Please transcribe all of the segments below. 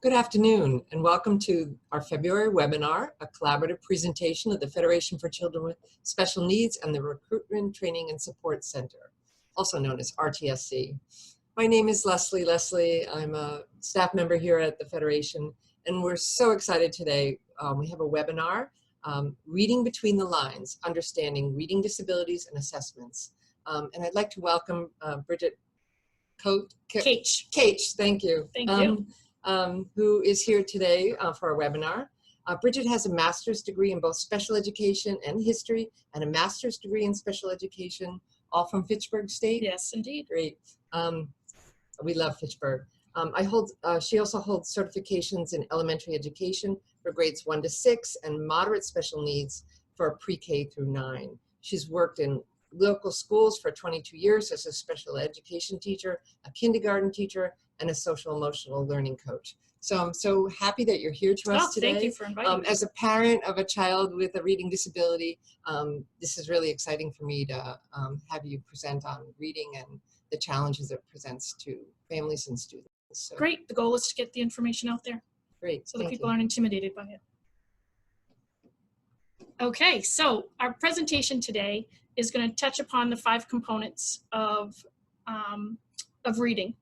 Good afternoon, and welcome to our February webinar, a collaborative presentation of the Federation for Children with Special Needs and the Recruitment, Training, and Support Center, also known as RTSC. My name is Leslie. I'm a staff member here at the Federation, and we're so excited today. We have a webinar, Reading Between the Lines, Understanding Reading Disabilities and Assessments. And I'd like to welcome Bridget Koetsch. Thank you. Thank you. Who is here today for our webinar. Bridget has a master's degree in both special education and history and a master's degree in special education, all from Fitchburg State. Yes, indeed. Great. We love Fitchburg. She also holds certifications in elementary education for grades 1 to 6 and moderate special needs for pre-K through 9. She's worked in local schools for 22 years as a special education teacher, a kindergarten teacher, and a social emotional learning coach. So I'm so happy that you're here to us today. Thank you for inviting me. As a parent of a child with a reading disability, this is really exciting for me to have you present on reading and the challenges it presents to families and students. So, great. The goal is to get the information out there. Great. So that people aren't intimidated by it. Okay, so our presentation today is going to touch upon the 5 components of reading,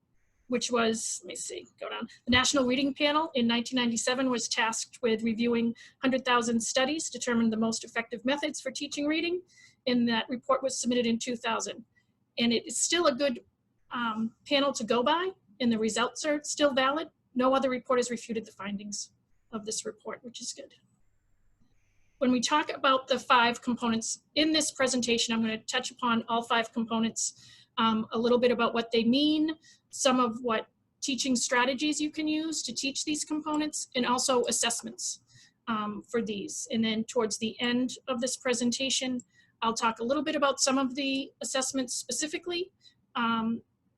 which was, let me see, go down. The National Reading Panel in 1997 was tasked with reviewing 100,000 studies, determined the most effective methods for teaching reading, and that report was submitted in 2000. And it is still a good panel to go by, and the results are still valid. No other report has refuted the findings of this report, which is good. When we talk about the 5 components in this presentation, I'm going to touch upon all 5 components, a little bit about what they mean, some of what teaching strategies you can use to teach these components, and also assessments for these. And then towards the end of this presentation, I'll talk a little bit about some of the assessments specifically.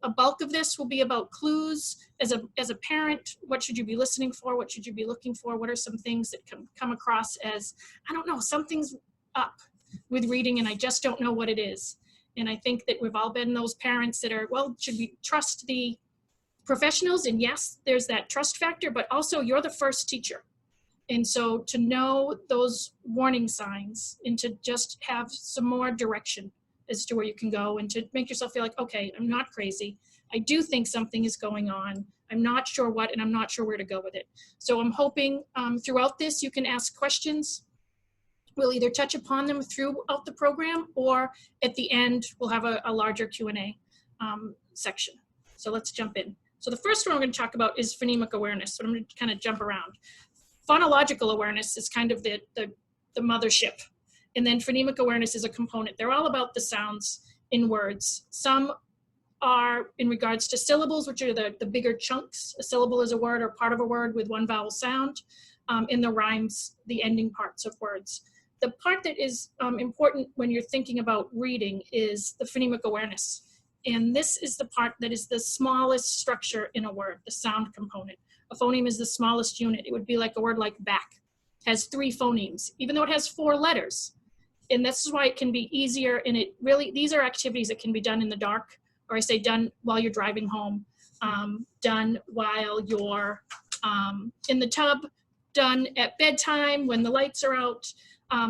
A bulk of this will be about clues. As a parent, what should you be listening for? What should you be looking for? What are some things that can come across as, I don't know, something's up with reading and I just don't know what it is. And I think that we've all been those parents that are, well, should we trust the professionals? And yes, there's that trust factor, but also you're the first teacher. And so to know those warning signs and to just have some more direction as to where you can go and to make yourself feel like, okay, I'm not crazy. I do think something is going on. I'm not sure what, and I'm not sure where to go with it. So I'm hoping throughout this, you can ask questions. We'll either touch upon them throughout the program, or at the end, we'll have a larger Q&A section. So let's jump in. So the first one we're going to talk about is phonemic awareness. So I'm going to kind of jump around. Phonological awareness is kind of the mothership. And then phonemic awareness is a component. They're all about the sounds in words. Some are in regards to syllables, which are the bigger chunks. A syllable is a word or part of a word with one vowel sound. In the rhymes, the ending parts of words. The part that is important when you're thinking about reading is the phonemic awareness. And this is the part that is the smallest structure in a word, the sound component. A phoneme is the smallest unit. It would be like a word like back. It has 3 phonemes, even though it has 4 letters. And this is why it can be easier, and it really, these are activities that can be done in the dark, or I say done while you're driving home, done while you're in the tub, done at bedtime when the lights are out.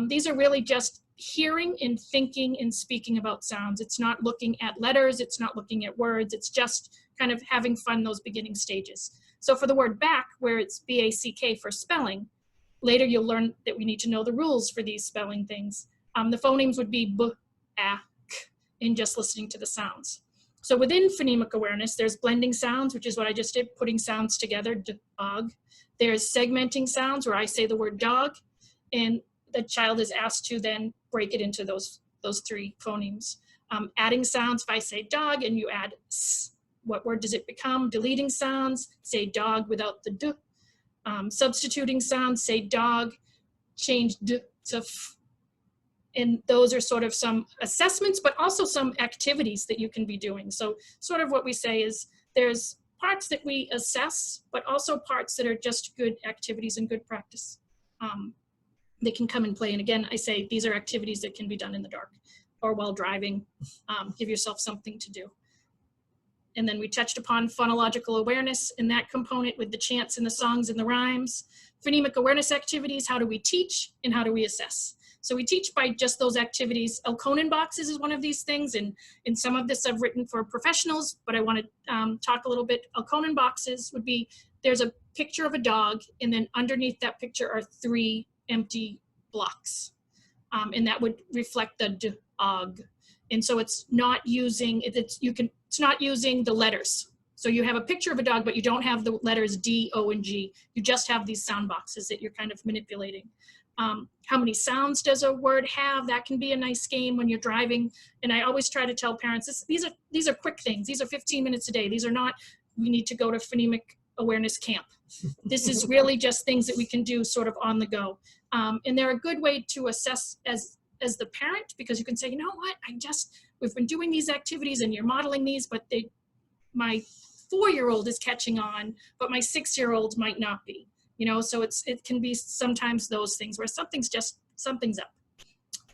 These are really just hearing and thinking and speaking about sounds. It's not looking at letters, it's not looking at words, it's just kind of having fun those beginning stages. So for the word back, where it's B-A-C-K for spelling, later you'll learn that we need to know the rules for these spelling things. The phonemes would be b, a, k, in just listening to the sounds. So within phonemic awareness, there's blending sounds, which is what I just did, putting sounds together, dog. There's segmenting sounds, where I say the word dog, and the child is asked to then break it into those 3 phonemes. Adding sounds, if I say dog and you add s, what word does it become? Deleting sounds, say dog without the d. Substituting sounds, say dog, change d to f. And those are sort of some assessments, but also some activities that you can be doing. So sort of what we say is there's parts that we assess, but also parts that are just good activities and good practice. They can come and play. And again, I say these are activities that can be done in the dark or while driving. Give yourself something to do. And then we touched upon phonological awareness in that component with the chants and the songs and the rhymes. Phonemic awareness activities, how do we teach and how do we assess? So we teach by just those activities. Elkonin boxes is one of these things, and some of this I've written for professionals, but I want to talk a little bit. Elkonin boxes would be, there's a picture of a dog, and then underneath that picture are 3 empty blocks. And that would reflect the dog. And so it's not using, it's not using the letters. So you have a picture of a dog, but you don't have the letters D, O, and G. You just have these sound boxes that you're kind of manipulating. How many sounds does a word have? That can be a nice game when you're driving. And I always try to tell parents, these are quick things. These are 15 minutes a day. These are not, we need to go to phonemic awareness camp. This is really just things that we can do sort of on the go. And they're a good way to assess as the parent, because you can say, you know what, we've been doing these activities and you're modeling these, but my 4-year-old is catching on, but my 6-year-old might not be. You know, so it can be sometimes those things where something's up.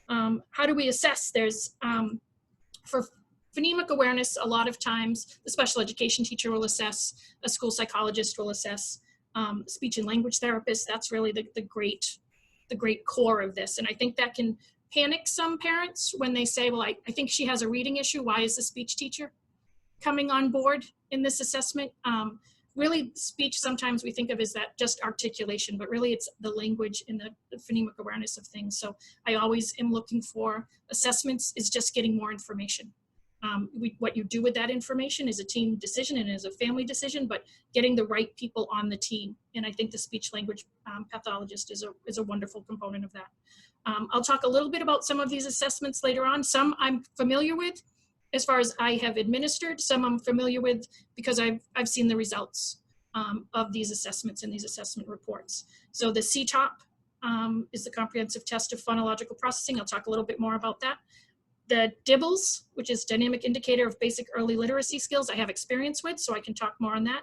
How do we assess? There's, for phonemic awareness, a lot of times the special education teacher will assess, a school psychologist will assess, speech and language therapist. That's really the great core of this. And I think that can panic some parents when they say, well, I think she has a reading issue. Why is the speech teacher coming on board in this assessment? Really, speech sometimes we think of as that just articulation, but really it's the language and the phonemic awareness of things. So I always am looking for assessments is just getting more information. What you do with that information is a team decision and is a family decision, but getting the right people on the team. And I think the speech language pathologist is a wonderful component of that. I'll talk a little bit about some of these assessments later on. Some I'm familiar with, as far as I have administered, some I'm familiar with because I've seen the results of these assessments and these assessment reports. So the CTOP is the Comprehensive Test of Phonological Processing. I'll talk a little bit more about that. The DIBLS, which is Dynamic Indicator of Basic Early Literacy Skills, I have experience with, so I can talk more on that.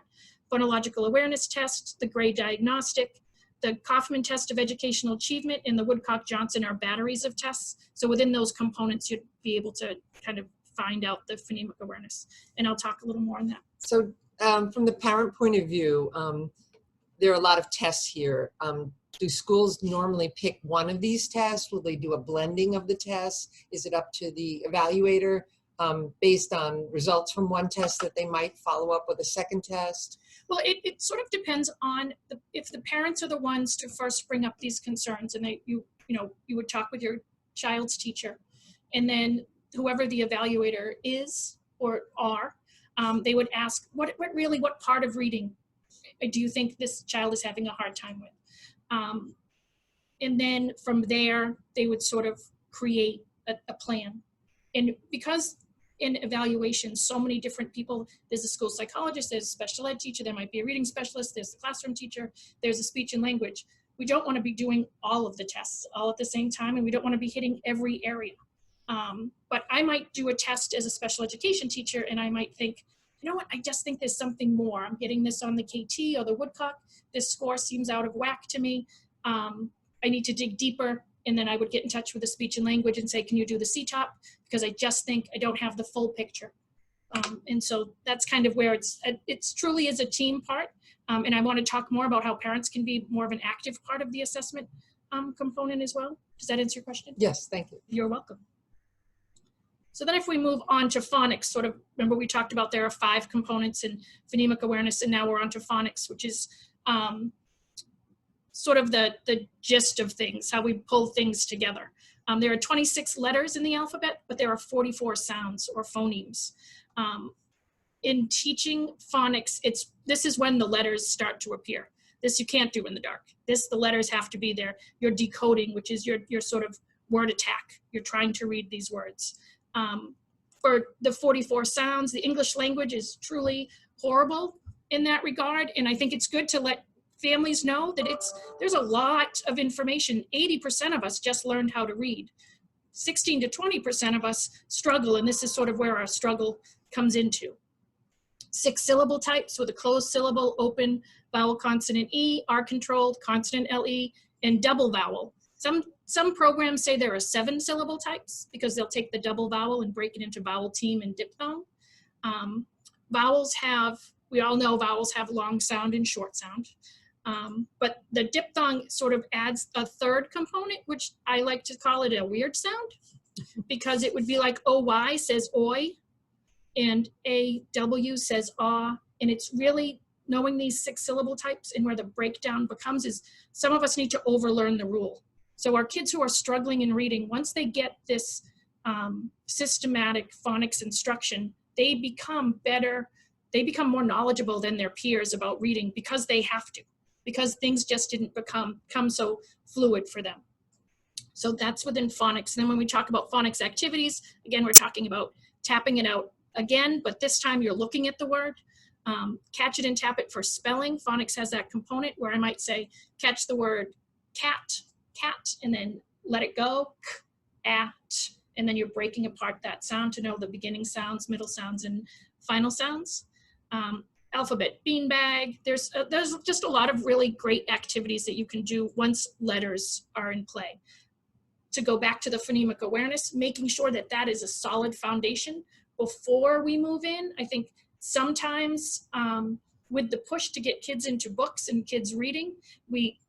Phonological Awareness Test, the Gray Diagnostic, the Kaufman Test of Educational Achievement, and the Woodcock-Johnson are batteries of tests. So within those components, you'd be able to kind of find out the phonemic awareness. And I'll talk a little more on that. So from the parent point of view, there are a lot of tests here. Do schools normally pick one of these tests? Will they do a blending of the tests? Is it up to the evaluator based on results from one test that they might follow up with a second test? Well, it sort of depends on if the parents are the ones to first bring up these concerns, and you would talk with your child's teacher, and then whoever the evaluator is or are, they would ask, what part of reading do you think this child is having a hard time with? And then from there, they would sort of create a plan. And because in evaluation, so many different people, there's a school psychologist, there's a special ed teacher, there might be a reading specialist, there's a classroom teacher, there's a speech and language. We don't want to be doing all of the tests all at the same time, and we don't want to be hitting every area. But I might do a test as a special education teacher, and I might think, you know what, I just think there's something more. I'm getting this on the KT or the Woodcock. This score seems out of whack to me. I need to dig deeper. And then I would get in touch with the speech and language and say, can you do the CTOP? Because I just think I don't have the full picture. And so that's kind of where it's truly is a team part. And I want to talk more about how parents can be more of an active part of the assessment component as well. Does that answer your question? Yes, thank you. You're welcome. So then if we move on to phonics, sort of, remember we talked about there are 5 components in phonemic awareness, and now we're on to phonics, which is sort of the gist of things, how we pull things together. There are 26 letters in the alphabet, but there are 44 sounds or phonemes. In teaching phonics, this is when the letters start to appear. This you can't do in the dark. The letters have to be there. You're decoding, which is your sort of word attack. You're trying to read these words. For the 44 sounds, the English language is truly horrible in that regard. And I think it's good to let families know that there's a lot of information. 80% of us just learned how to read. 16 to 20% of us struggle, and this is sort of where our struggle comes into. 6 syllable types with a closed syllable, open, vowel consonant E, R controlled, consonant LE, and double vowel. Some programs say there are 7 syllable types because they'll take the double vowel and break it into vowel team and diphthong. vowels have, we all know vowels have long sound and short sound. But the diphthong sort of adds a third component, which I like to call it a weird sound, because it would be like OY says oi, and AW says ah, and it's really knowing these 6 syllable types and where the breakdown becomes is some of us need to overlearn the rule. So our kids who are struggling in reading, once they get this systematic phonics instruction, they become better, they become more knowledgeable than their peers about reading because they have to, because things just didn't become so fluid for them. So that's within phonics. And then when we talk about phonics activities, again, we're talking about tapping it out again, but this time you're looking at the word. Catch it and tap it for spelling. Phonics has that component where I might say, catch the word cat, and then let it go, at, and then you're breaking apart that sound to know the beginning sounds, middle sounds, and final sounds. Alphabet beanbag. There's just a lot of really great activities that you can do once letters are in play. To go back to the phonemic awareness, making sure that that is a solid foundation before we move in. I think sometimes with the push to get kids into books and kids reading, we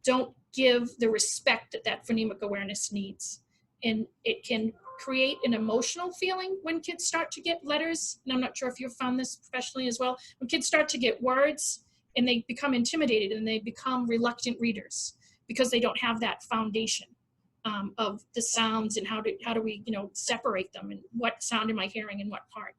don't give the respect that that phonemic awareness needs. And it can create an emotional feeling when kids start to get letters. And I'm not sure if you've found this professionally as well. When kids start to get words and they become intimidated and they become reluctant readers because they don't have that foundation of the sounds and how do we, separate them and what sound am I hearing in what part.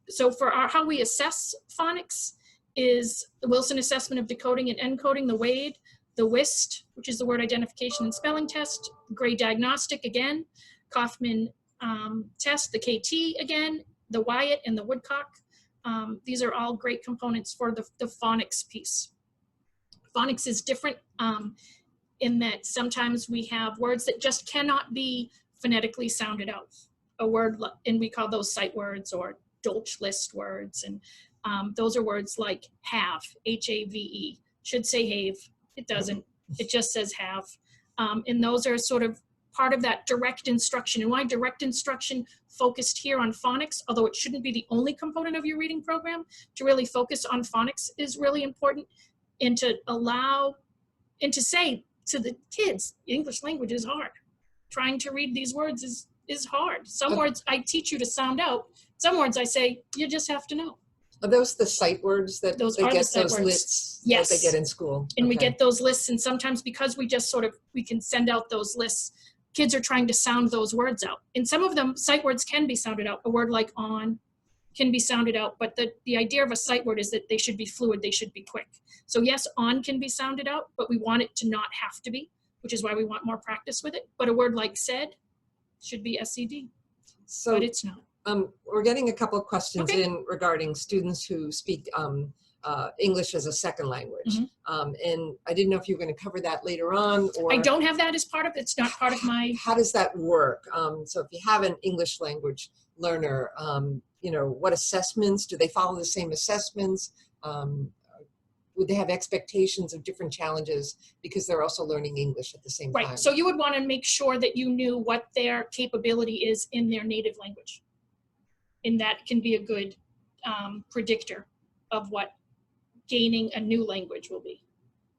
So for how we assess phonics is the Wilson Assessment of Decoding and Encoding, the WADE, the WIST, which is the Word Identification and Spelling Test, Gray Diagnostic again, Kaufman test, the KT again, the Wyatt and the Woodcock. These are all great components for the phonics piece. Phonics is different in that sometimes we have words that just cannot be phonetically sounded out. A word, and we call those sight words or Dolch list words, and those are words like have, H-A-V-E, should say have, it doesn't, it just says have. And those are sort of part of that direct instruction, and why direct instruction focused here on phonics, although it shouldn't be the only component of your reading program, to really focus on phonics is really important, and to allow, and to say to the kids, English language is hard. Trying to read these words is hard. Some words I teach you to sound out. Some words I say, you just have to know. Are those the sight words that Those they are get, the sight those words. lists Yes. that they get in school? And we get those lists, and sometimes because we just we can send out those lists, kids are trying to sound those words out. And some of them, sight words can be sounded out. A word like on can be sounded out, but the idea of a sight word is that they should be fluid, they should be quick. So yes, on can be sounded out, but we want it to not have to be, which is why we want more practice with it. But a word like said should be SED, So but it's not. we're getting a couple of questions Okay. in regarding students who speak English as a second language. And I didn't know if you were going to cover that later on, or I don't have that as part of it. It's not part of my. How does that work? So if you have an English language learner, what assessments, do they follow the same assessments? Would they have expectations of different challenges because they're also learning English at the same time? Right, so you would want to make sure that you knew what their capability is in their native language. And that can be a good predictor of what gaining a new language will be.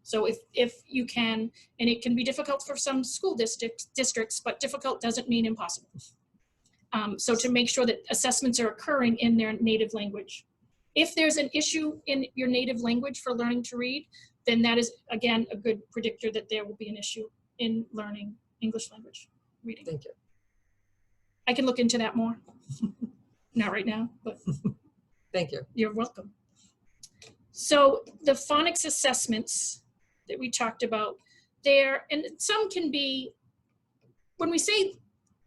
So if you can, and it can be difficult for some school districts, but difficult doesn't mean impossible. So to make sure that assessments are occurring in their native language. If there's an issue in your native language for learning to read, then that is, again, a good predictor that there will be an issue in learning English language reading. Thank you. I can look into that more. Not right now, but Thank you. You're welcome. So the phonics assessments that we talked about there, and some can be, when we say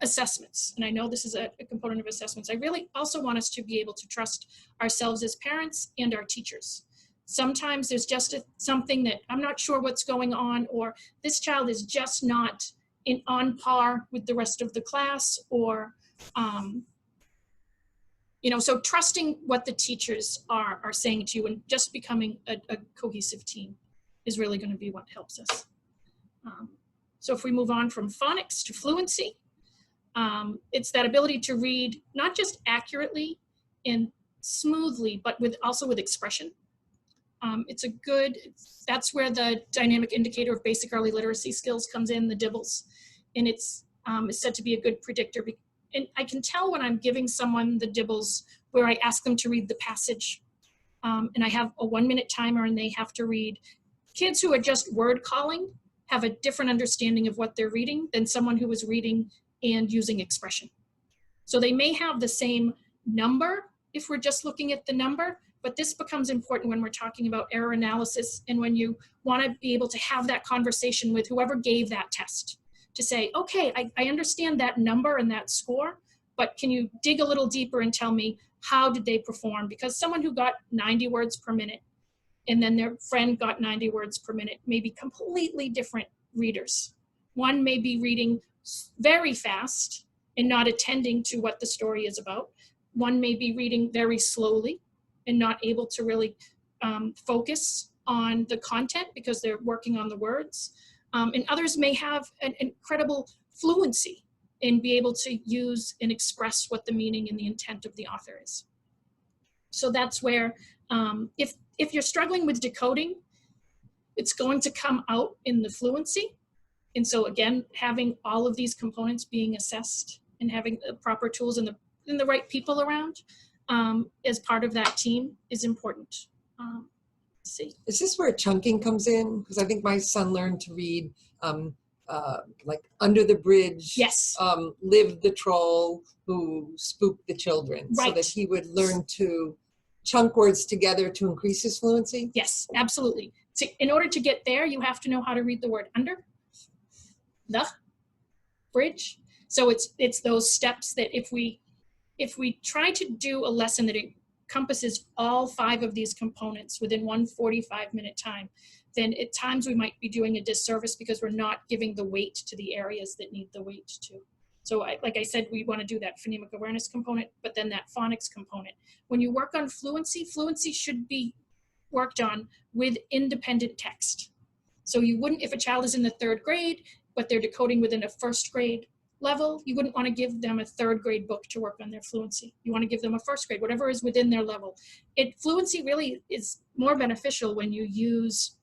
assessments, and I know this is a component of assessments, I really also want us to be able to trust ourselves as parents and our teachers. Sometimes there's just something that I'm not sure what's going on, or this child is just not on par with the rest of the class, or so trusting what the teachers are saying to you and just becoming a cohesive team is really going to be what helps us. So if we move on from phonics to fluency, it's that ability to read not just accurately and smoothly, but also with expression. That's where the dynamic indicator of basic early literacy skills comes in, the DIBELS. And it's said to be a good predictor. And I can tell when I'm giving someone the DIBELS where I ask them to read the passage. And I have a 1-minute timer and they have to read. Kids who are just word calling have a different understanding of what they're reading than someone who is reading and using expression. So they may have the same number if we're just looking at the number, but this becomes important when we're talking about error analysis and when you want to be able to have that conversation with whoever gave that test to say, okay, I understand that number and that score, but can you dig a little deeper and tell me how did they perform? Because someone who got 90 words per minute and then their friend got 90 words per minute may be completely different readers. One may be reading very fast and not attending to what the story is about. One may be reading very slowly and not able to really focus on the content because they're working on the words. And others may have an incredible fluency and be able to use and express what the meaning and the intent of the author is. So that's where, if you're struggling with decoding, it's going to come out in the fluency. And so again, having all of these components being assessed and having the proper tools and the right people around as part of that team is important. Let's see. Is this where chunking comes in? Because I think my son learned to read like Under the Bridge, Yes. Lived the Troll Who Spooked the Children, Right. so that he would learn to chunk words together to increase his fluency? Yes, absolutely. So in order to get there, you have to know how to read the word under, the, bridge. So it's those steps that if we try to do a lesson that encompasses all 5 of these components within one 45-minute time, then at times we might be doing a disservice because we're not giving the weight to the areas that need the weight to. So like I said, we want to do that phonemic awareness component, but then that phonics component. When you work on fluency, fluency should be worked on with independent text. So you wouldn't, if a child is in the 3rd grade, but they're decoding within a 1st grade level, you wouldn't want to give them a 3rd grade book to work on their fluency. You want to give them a 1st grade, whatever is within their level. Fluency really is more beneficial when you use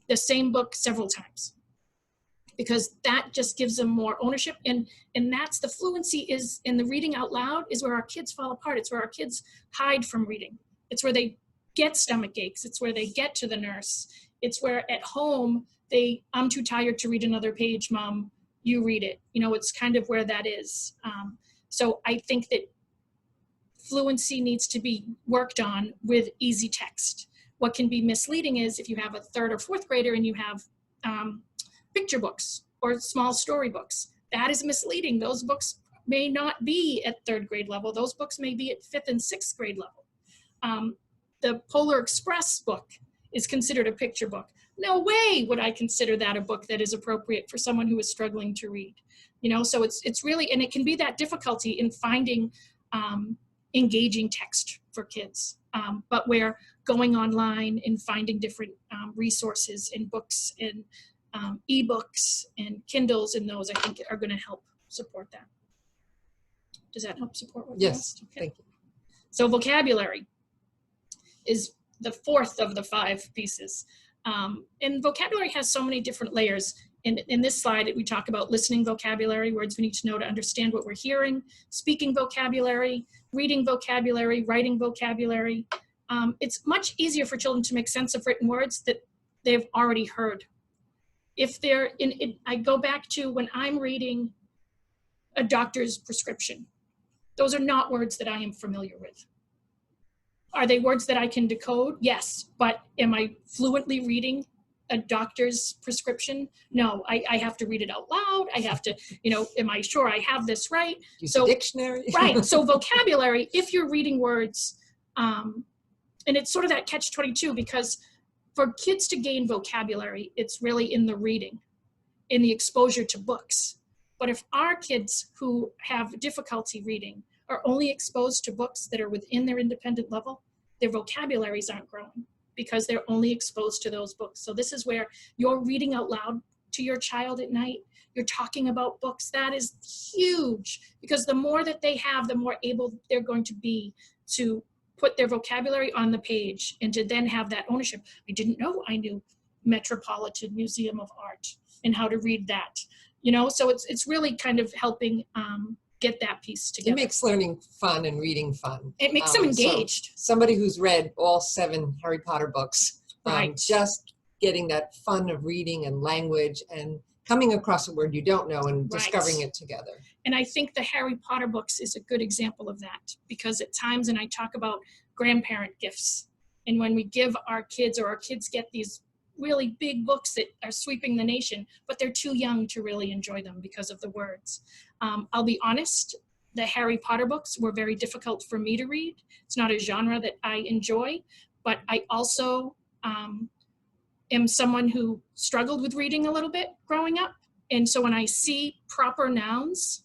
the same book several times, because that just gives them more ownership. And that's the fluency is, in the reading out loud is where our kids fall apart. It's where our kids hide from reading. It's where they get stomach aches. It's where they get to the nurse. It's where at home, I'm too tired to read another page, Mom, you read it. You know, it's kind of where that is. So I think that fluency needs to be worked on with easy text. What can be misleading is if you have a 3rd or 4th grader and you have picture books or small story books, that is misleading. Those books may not be at 3rd grade level. Those books may be at 5th and 6th grade level. The Polar Express book is considered a picture book. No way would I consider that a book that is appropriate for someone who is struggling to read. You know, so it's really, and it can be that difficulty in finding engaging text for kids. But we're going online and finding different resources and books and ebooks and Kindles, and those I think are going to help support that. Does that help support what you asked? Okay. Thank you. So vocabulary is the 4th of the 5 pieces. And vocabulary has so many different layers. In this slide, we talk about listening vocabulary, words we need to know to understand what we're hearing, speaking vocabulary, reading vocabulary, writing vocabulary. It's much easier for children to make sense of written words that they've already heard. If they're I go back to when I'm reading a doctor's prescription. Those are not words that I am familiar with. Are they words that I can decode? Yes, but am I fluently reading a doctor's prescription? No, I have to read it out loud. I have to, you know, am I sure I have this right? Use a dictionary. Right, so vocabulary, if you're reading words, and it's sort of that catch-22, because for kids to gain vocabulary, it's really in the reading, in the exposure to books. But if our kids who have difficulty reading are only exposed to books that are within their independent level, their vocabularies aren't growing because they're only exposed to those books. So this is where you're reading out loud to your child at night, you're talking about books, that is huge, because the more that they have, the more able they're going to be to put their vocabulary on the page and to then have that ownership. I didn't know I knew Metropolitan Museum of Art and how to read that, you know? So it's really kind of helping get that piece together. It makes learning fun and reading fun. It makes them engaged. So somebody who's read all 7 Harry Potter books, Right. just getting that fun of reading and language and coming across a word you don't know and discovering it together. And I think the Harry Potter books is a good example of that, because at times, and I talk about grandparent gifts, and when we give our kids, or our kids get these really big books that are sweeping the nation, but they're too young to really enjoy them because of the words. I'll be honest, the Harry Potter books were very difficult for me to read. It's not a genre that I enjoy, but I also am someone who struggled with reading a little bit growing up. And so when I see proper nouns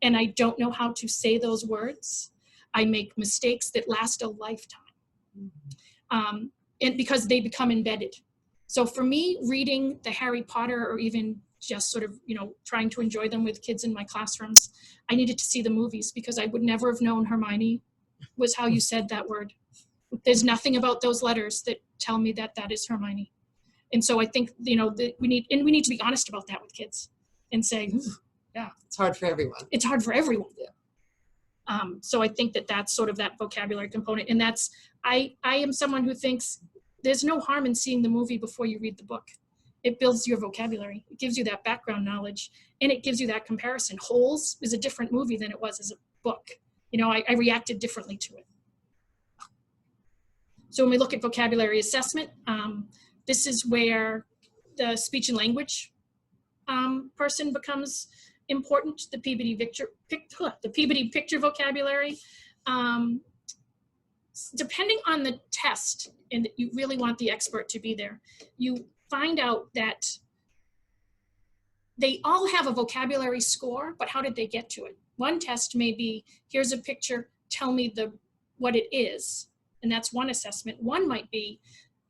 and I don't know how to say those words, I make mistakes that last a lifetime. And because they become embedded. So for me, reading the Harry Potter, or even just sort of, you know, trying to enjoy them with kids in my classrooms, I needed to see the movies, because I would never have known Hermione was how you said that word. There's nothing about those letters that tell me that that is Hermione. And so I think, you know, that we need to be honest about that with kids and say, yeah. It's hard for everyone. It's hard for everyone. Yeah. So I think that that's sort of that vocabulary component. And that's, I am someone who thinks there's no harm in seeing the movie before you read the book. It builds your vocabulary. It gives you that background knowledge, and it gives you that comparison. Holes is a different movie than it was as a book. You know, I reacted differently to it. So when we look at vocabulary assessment, this is where the speech and language person becomes important. The Peabody picture vocabulary. Depending on the test, and you really want the expert to be there, you find out that they all have a vocabulary score, but how did they get to it? One test may be, here's a picture, tell me what it is. And that's one assessment. One might be,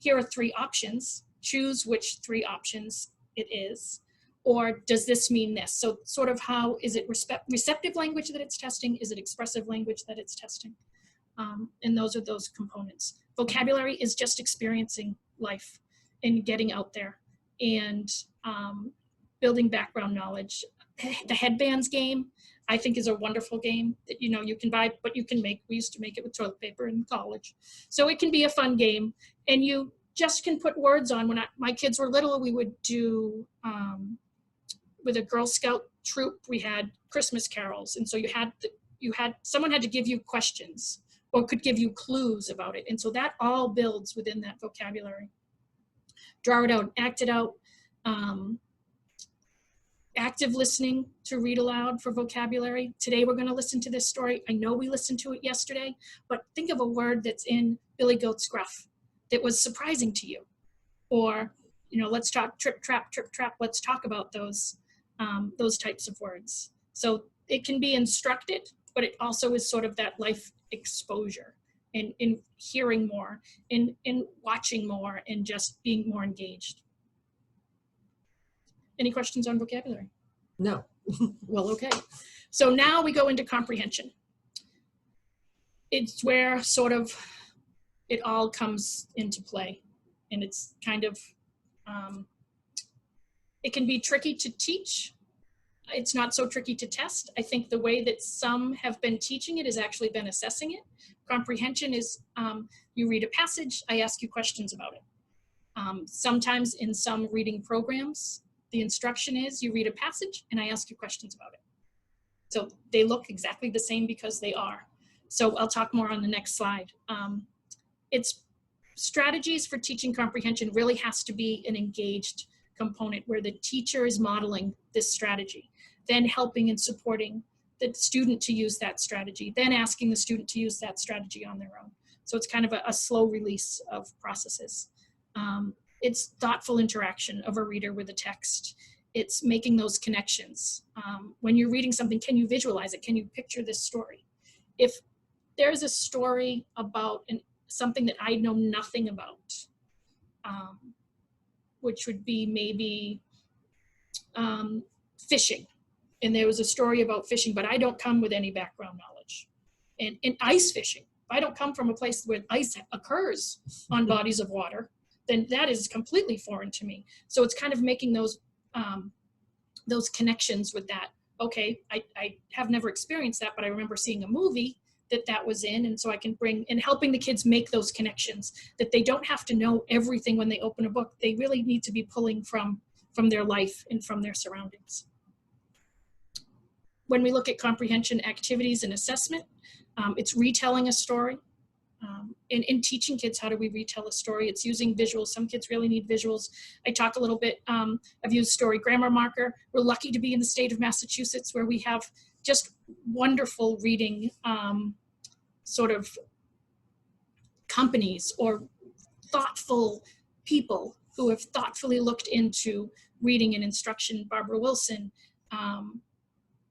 here are 3 options, choose which 3 options it is, or does this mean this? So sort of how, is it receptive language that it's testing? Is it expressive language that it's testing? And those are those components. Vocabulary is just experiencing life and getting out there and building background knowledge. The headbands game, I think, is a wonderful game that, you know, you can buy, but you can make. We used to make it with toilet paper in college. So it can be a fun game, and you just can put words on. When my kids were little, we would do, with a Girl Scout troop, we had Christmas carols. And so someone had to give you questions or could give you clues about it. And so that all builds within that vocabulary. Draw it out, act it out. Active listening to read aloud for vocabulary. Today we're going to listen to this story. I know we listened to it yesterday, but think of a word that's in Billy Goat's Gruff that was surprising to you. Or, you know, let's talk trip, trap, let's talk about those types of words. So it can be instructed, but it also is sort of that life exposure and in hearing more, in watching more, and just being more engaged. Any questions on vocabulary? No. Well, okay. So now we go into comprehension. It's where sort of it all comes into play. And it's kind of, it can be tricky to teach. It's not so tricky to test. I think the way that some have been teaching it has actually been assessing it. Comprehension is you read a passage, I ask you questions about it. Sometimes in some reading programs, the instruction is you read a passage and I ask you questions about it. So they look exactly the same because they are. So I'll talk more on the next slide. It's strategies for teaching comprehension really has to be an engaged component where the teacher is modeling this strategy, then helping and supporting the student to use that strategy, then asking the student to use that strategy on their own. So it's kind of a slow release of processes. It's thoughtful interaction of a reader with a text. It's making those connections. When you're reading something, can you visualize it? Can you picture this story? If there's a story about something that I know nothing about, which would be maybe fishing. And there was a story about fishing, but I don't come with any background knowledge. And ice fishing. I don't come from a place where ice occurs on bodies of water, then that is completely foreign to me. So it's kind of making those connections with that. Okay, I have never experienced that, but I remember seeing a movie that was in, and so I can bring, and helping the kids make those connections, that they don't have to know everything when they open a book. They really need to be pulling from their life and from their surroundings. When we look at comprehension activities and assessment, it's retelling a story. In teaching kids how do we retell a story, it's using visuals. Some kids really need visuals. I talk a little bit, I've used story grammar marker. We're lucky to be in the state of Massachusetts where we have just wonderful reading sort of companies or thoughtful people who have thoughtfully looked into reading and instruction. Barbara Wilson,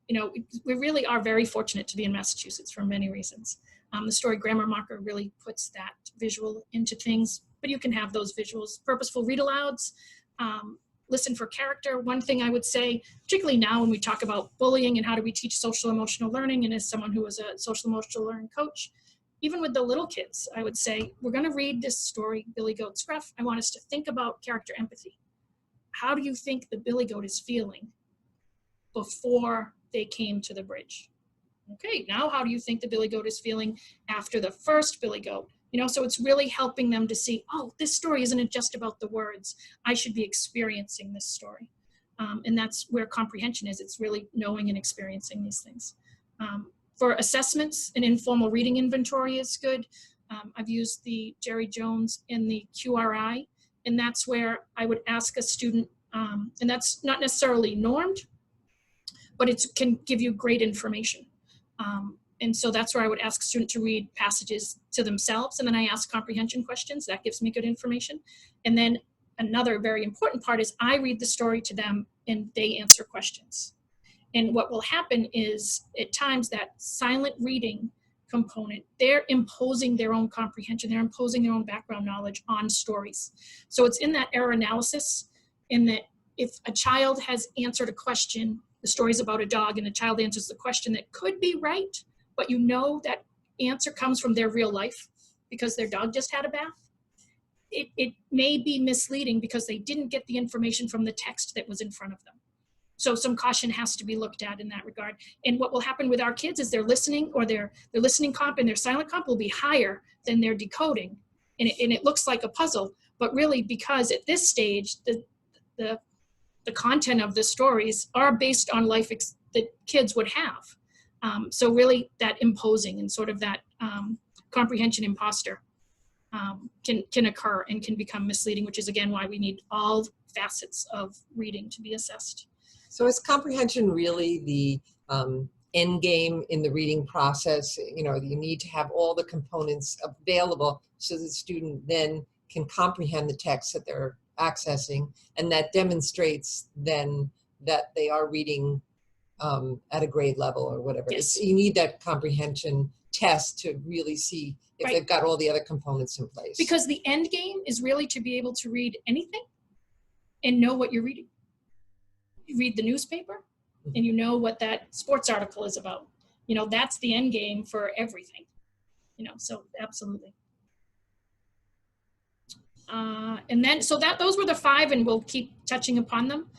you know, we really are very fortunate to be in Massachusetts for many reasons. The story grammar marker really puts that visual into things, but you can have those visuals. Purposeful read alouds, listen for character. One thing I would say, particularly now when we talk about bullying and how do we teach social emotional learning, and as someone who is a social emotional learning coach, even with the little kids, I would say, we're gonna read this story, Billy Goat Scruff. I want us to think about character empathy. How do you think the Billy Goat is feeling before they came to the bridge? Okay, now how do you think the Billy Goat is feeling after the first Billy Goat? You know, so it's really helping them to see, oh, this story isn't just about the words. I should be experiencing this story. And that's where comprehension is. It's really knowing and experiencing these things. For assessments, an informal reading inventory is good. I've used the Jerry Jones and the QRI, and that's where I would ask a student, and that's not necessarily normed, but it can give you great information. And so that's where I would ask a student to read passages to themselves, and then I ask comprehension questions. That gives me good information. And then another very important part is I read the story to them and they answer questions. And what will happen is at times that silent reading component, they're imposing their own comprehension, they're imposing their own background knowledge on stories. So it's in that error analysis, in that if a child has answered a question, the story's about a dog, and the child answers the question that could be right, but you know that answer comes from their real life because their dog just had a bath. It may be misleading because they didn't get the information from the text that was in front of them. So some caution has to be looked at in that regard. And what will happen with our kids is their listening, or their listening comp and their silent comp will be higher than their decoding. And it looks like a puzzle, but really because at this stage, the content of the stories are based on life that kids would have. So really that imposing and sort of that comprehension imposter can occur and can become misleading, which is again why we need all facets of reading to be assessed. So is comprehension really the end game in the reading process? You know, you need to have all the components available so the student then can comprehend the text that they're accessing, and that demonstrates then that they are reading at a grade level or whatever. Yes. You need that comprehension test to really see if Right. they've got all the other components in place. Because the end game is really to be able to read anything and know what you're reading. You read the newspaper and you know what that sports article is about. You know, that's the end game for everything. You know, so absolutely. And then, so those were the 5, and we'll keep touching upon them.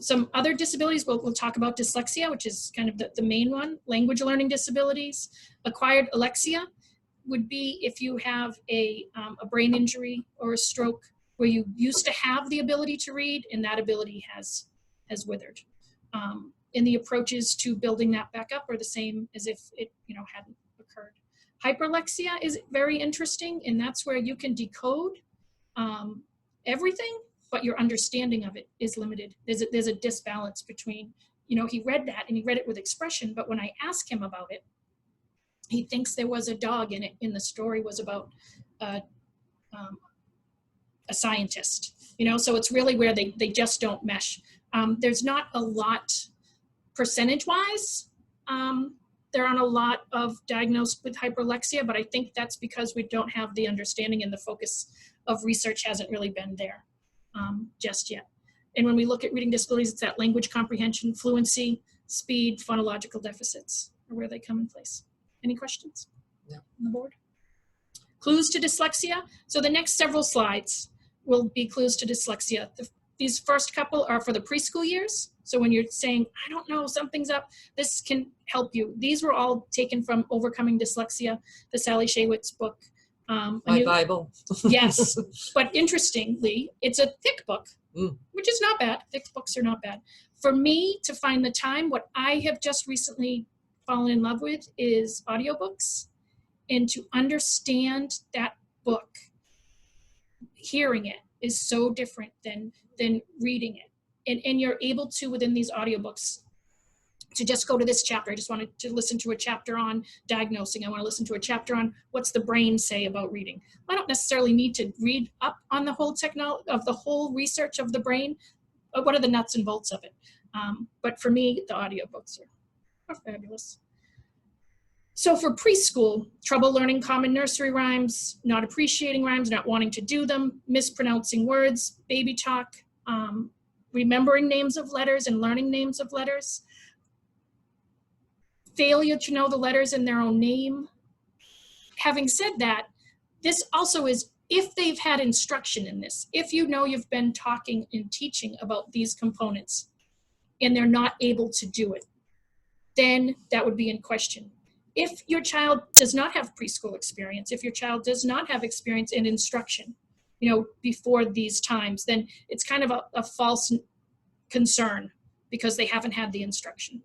Some other disabilities, we'll talk about dyslexia, which is kind of the main one. Language learning disabilities. Acquired alexia would be if you have a brain injury or a stroke where you used to have the ability to read and that ability has withered. And the approaches to building that back up are the same as if it hadn't occurred. Hyperlexia is very interesting, and that's where you can decode everything, but your understanding of it is limited. There's a disbalance between, he read that and he read it with expression, but when I ask him about it, he thinks there was a dog in it, and the story was about a scientist, so it's really where they just don't mesh. There's not a lot percentage-wise. There aren't a lot of diagnosed with hyperlexia, but I think that's because we don't have the understanding, and the focus of research hasn't really been there just yet. And when we look at reading disabilities, it's that language comprehension, fluency, speed, phonological deficits are where they come in place. Any questions? No. On the board? Clues to dyslexia. So the next several slides will be clues to dyslexia. These first couple are for the preschool years. So when you're saying, I don't know, something's up, this can help you. These were all taken from Overcoming Dyslexia, the Sally Shaywitz book. My Bible. Yes, but interestingly, it's a thick book, which is not bad. Thick books are not bad. For me to find the time, what I have just recently fallen in love with is audiobooks. And to understand that book, hearing it is so different than reading it. And you're able to, within these audiobooks, to just go to this chapter. I just wanted to listen to a chapter on diagnosing. I want to listen to a chapter on what's the brain say about reading. I don't necessarily need to read up on the whole the whole research of the brain, but what are the nuts and bolts of it? But for me, the audiobooks are fabulous. So for preschool, trouble learning common nursery rhymes, not appreciating rhymes, not wanting to do them, mispronouncing words, baby talk, remembering names of letters and learning names of letters, failure to know the letters in their own name. Having said that, this also is if they've had instruction in this, if you know you've been talking and teaching about these components and they're not able to do it, then that would be in question. If your child does not have preschool experience, if your child does not have experience in instruction, before these times, then it's kind of a false concern because they haven't had the instruction.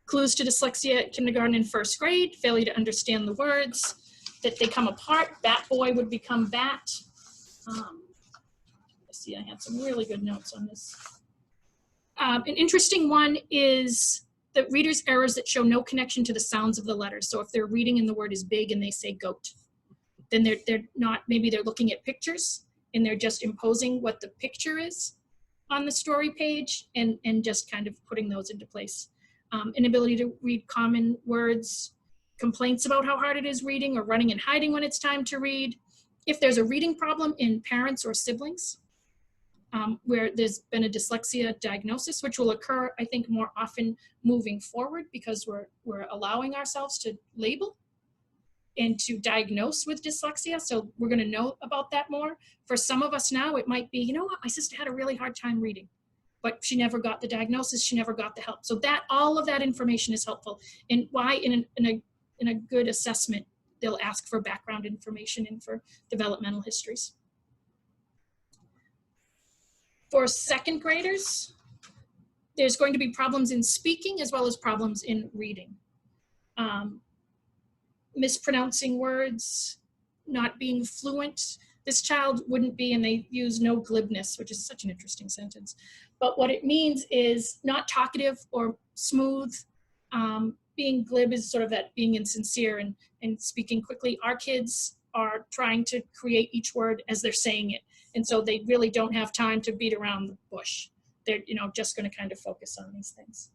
Clues to dyslexia at kindergarten and first grade, failure to understand the words, that they come apart. Bat boy would become bat. Let's see, I had some really good notes on this. An interesting one is the reader's errors that show no connection to the sounds of the letters. So if they're reading and the word is big and they say goat, then they're not, maybe they're looking at pictures and they're just imposing what the picture is on the story page and just kind of putting those into place. Inability to read common words, complaints about how hard it is reading or running and hiding when it's time to read. If there's a reading problem in parents or siblings, where there's been a dyslexia diagnosis, which will occur, I think, more often moving forward because we're allowing ourselves to label and to diagnose with dyslexia. So we're going to know about that more. For some of us now, it might be, you know what, my sister had a really hard time reading, but she never got the diagnosis, she never got the help. So that all of that information is helpful. And why in a good assessment, they'll ask for background information and for developmental histories. For second graders, there's going to be problems in speaking as well as problems in reading. Mispronouncing words, not being fluent. This child wouldn't be, and they use no glibness, which is such an interesting sentence. But what it means is not talkative or smooth. Being glib is sort of that being insincere and speaking quickly. Our kids are trying to create each word as they're saying it. And so they really don't have time to beat around the bush. They're just going to kind of focus on these things.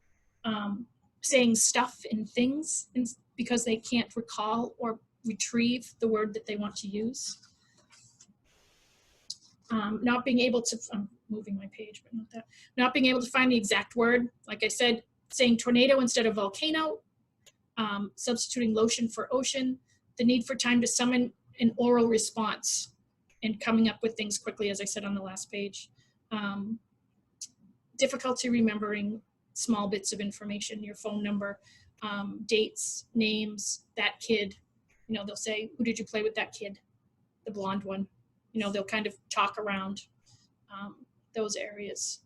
Saying stuff and things because they can't recall or retrieve the word that they want to use. Not being able to, I'm moving my page, but not that. Not being able to find the exact word. Like I said, saying tornado instead of volcano. Substituting lotion for ocean. The need for time to summon an oral response and coming up with things quickly, as I said on the last page. Difficulty remembering small bits of information, your phone number, dates, names, that kid. They'll say, who did you play with that kid? The blonde one. They'll kind of talk around those areas.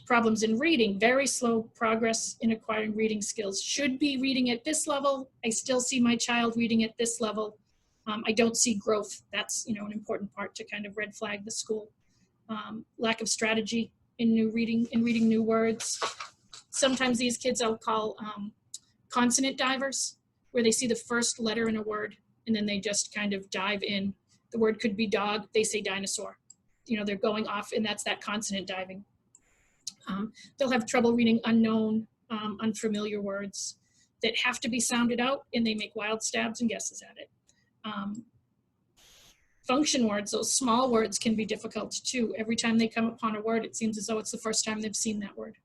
Problems in reading, very slow progress in acquiring reading skills. Should be reading at this level. I still see my child reading at this level. I don't see growth. That's an important part to kind of red flag the school. Lack of strategy in reading new words. Sometimes these kids I'll call consonant divers, where they see the first letter in a word and then they just kind of dive in. The word could be dog, they say dinosaur. They're going off, and that's that consonant diving. They'll have trouble reading unknown, unfamiliar words that have to be sounded out, and they make wild stabs and guesses at it. Function words, those small words, can be difficult too. Every time they come upon a word, it seems as though it's the first time they've seen that word.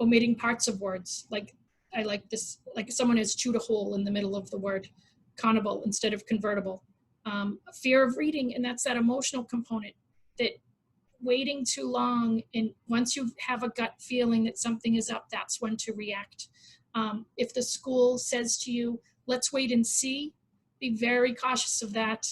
Omitting parts of words, like I like this, like someone has chewed a hole in the middle of the word conable instead of convertible. Fear of reading, and that's that emotional component, that waiting too long, and once you have a gut feeling that something is up, that's when to react. If the school says to you, let's wait and see, be very cautious of that.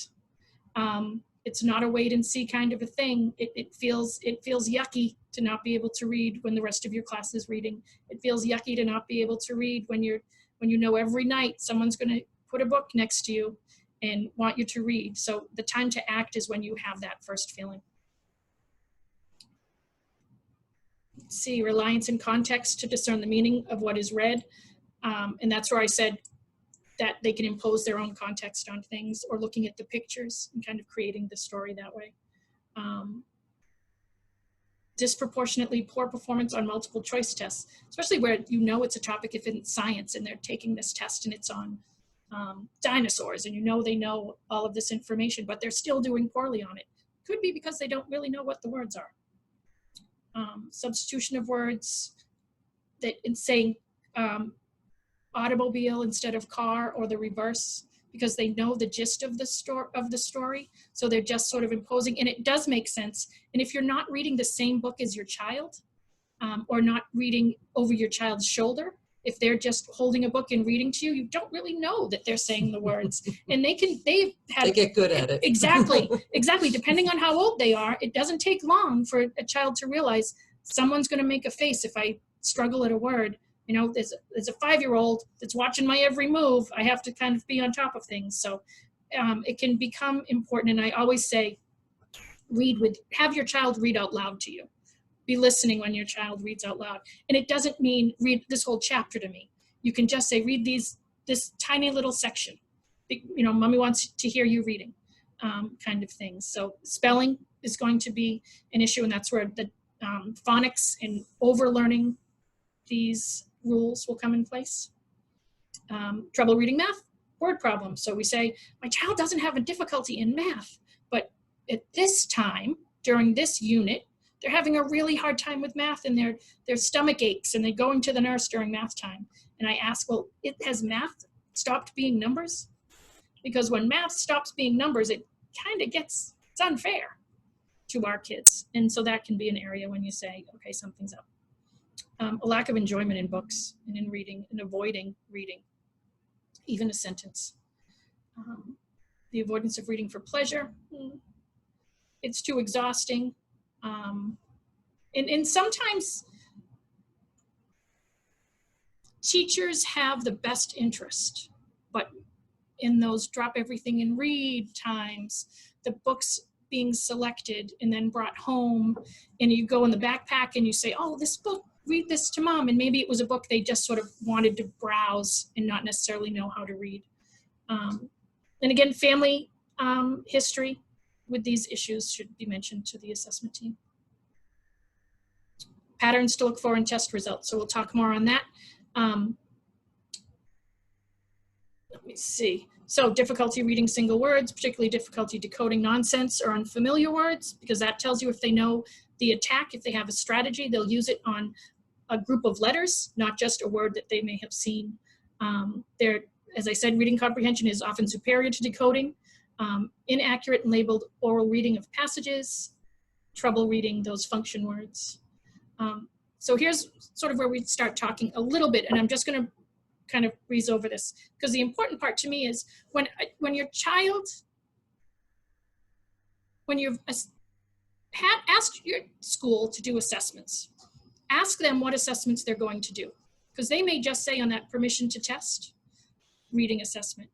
It's not a wait and see kind of a thing. It feels yucky to not be able to read when the rest of your class is reading. It feels yucky to not be able to read when you know every night someone's going to put a book next to you and want you to read. So the time to act is when you have that first feeling. See, reliance in context to discern the meaning of what is read. And that's where I said that they can impose their own context on things, or looking at the pictures and kind of creating the story that way. Disproportionately poor performance on multiple choice tests, especially where you know it's a topic if it's science and they're taking this test and it's on dinosaurs, and you know they know all of this information, but they're still doing poorly on it. Could be because they don't really know what the words are. Substitution of words, that in saying automobile instead of car, or the reverse, because they know the gist of the story, so they're just sort of imposing, and it does make sense. And if you're not reading the same book as your child, or not reading over your child's shoulder, if they're just holding a book and reading to you, you don't really know that they're saying the words. And they get good at it. Exactly. Depending on how old they are, it doesn't take long for a child to realize someone's going to make a face if I struggle at a word. You know, there's a 5-year-old that's watching my every move. I have to kind of be on top of things. So it can become important. And I always say, have your child read out loud to you. Be listening when your child reads out loud. And it doesn't mean read this whole chapter to me. You can just say, read this tiny little section. You know, mommy wants to hear you reading, kind of things. So spelling is going to be an issue, and that's where the phonics and overlearning these rules will come in place. Trouble reading math, word problems. So we say, my child doesn't have a difficulty in math, but at this time, during this unit, they're having a really hard time with math, and their stomach aches, and they're going to the nurse during math time. And I ask, well, has math stopped being numbers? Because when math stops being numbers, it kind of it's unfair to our kids. And so that can be an area when you say, okay, something's up. A lack of enjoyment in books and in reading, and avoiding reading, even a sentence. The avoidance of reading for pleasure. It's too exhausting. And sometimes teachers have the best interest, but in those drop everything and read times, the books being selected and then brought home, and you go in the backpack and you say, oh, this book, read this to mom. And maybe it was a book they just sort of wanted to browse and not necessarily know how to read. And again, family history with these issues should be mentioned to the assessment team. Patterns to look for in test results. So we'll talk more on that. Let me see. So difficulty reading single words, particularly difficulty decoding nonsense or unfamiliar words, because that tells you if they know the attack. If they have a strategy, they'll use it on a group of letters, not just a word that they may have seen. As I said, reading comprehension is often superior to decoding. Inaccurate and labeled oral reading of passages, trouble reading those function words. So here's sort of where we start talking a little bit, and I'm just going to kind of breeze over this, because the important part to me is when you've asked your school to do assessments, ask them what assessments they're going to do, because they may just say on that permission to test, reading assessment,